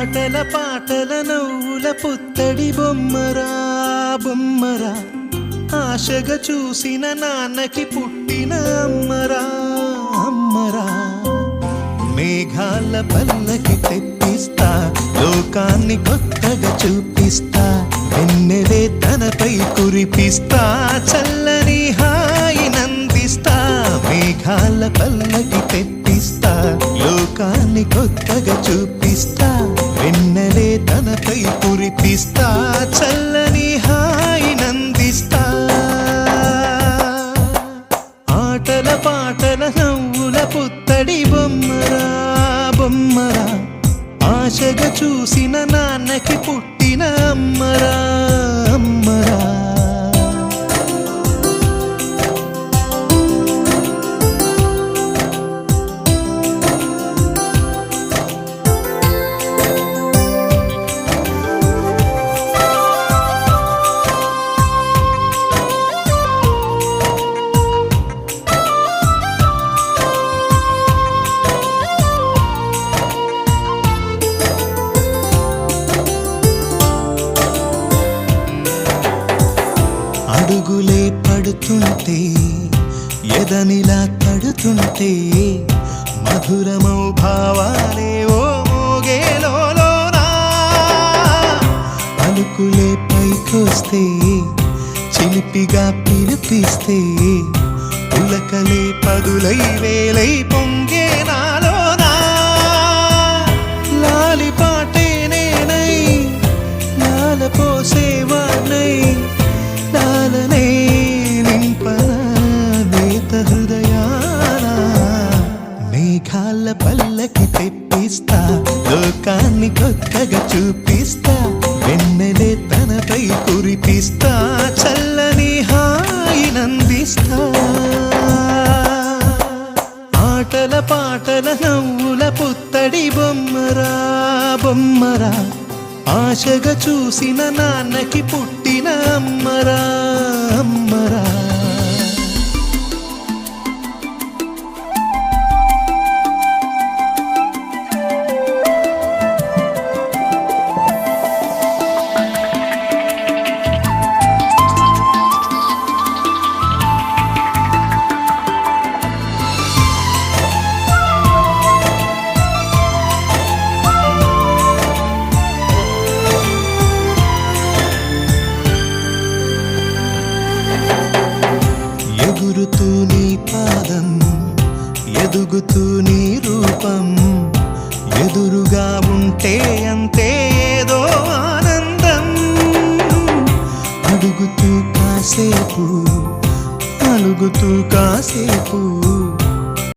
ఆటల పాటల నవ్వుల పుత్తడి బొమ్మరా బొమ్మరా, ఆశగా చూసిన నాన్నకి పుట్టిన అమ్మరా అమ్మరా. మేఘాల పల్లకి తెప్పిస్తా, లోకాన్ని కొత్తగా చూపిస్తా, వెన్నెలే తనపై కురిపిస్తా, చల్లని హాయి నందిస్తా. మేఘాల పల్లకి తెప్పిస్తా, లోకాన్ని కొత్తగా చూపిస్తా, వెన్నెలే తనపై కురిపిస్తా, చల్లని హాయి నందిస్తా. ఆటల పాటల నవ్వుల పుత్తడి బొమ్మరా బొమ్మరా, ఆశగా చూసిన నాన్నకి పుట్టిన అమ్మరా అమ్మరా. అడుగులే పడుతుంటే, ఎదనిలా తడుతుంటే, మధురమౌ భావాలే ఓ మోగేలోనా. పలుకులే పైకొస్తే, చిలిపిగా పిలిపిస్తే, పులకలే పదులై వేలై పొంగే నాలోనా. లాలి పాటే నేనై లాలపోసేవాణ్ణై, లాలనే నింపనా నేత హృదయాన. మేఘాల పల్లకి తెప్పిస్తా, లోకాన్ని కొత్తగా చూపిస్తా, వెన్నెలే తనపై కురిపిస్తా, చల్లని హాయి నందిస్తా. ఆటల పాటల నవ్వుల పుత్తడి బొమ్మరా బొమ్మరా, ఆశగా చూసిన నాన్నకి పుట్టిన అమ్మరా అమ్మరా. ఎగురుతూ నీ పాదం, ఎదుగుతూ నీ రూపం, ఎదురుగా ఉంటే అంతే ఏదో ఆనందం. అడుగుతూ కాసేపు, అలుగుతూ కాసేపు,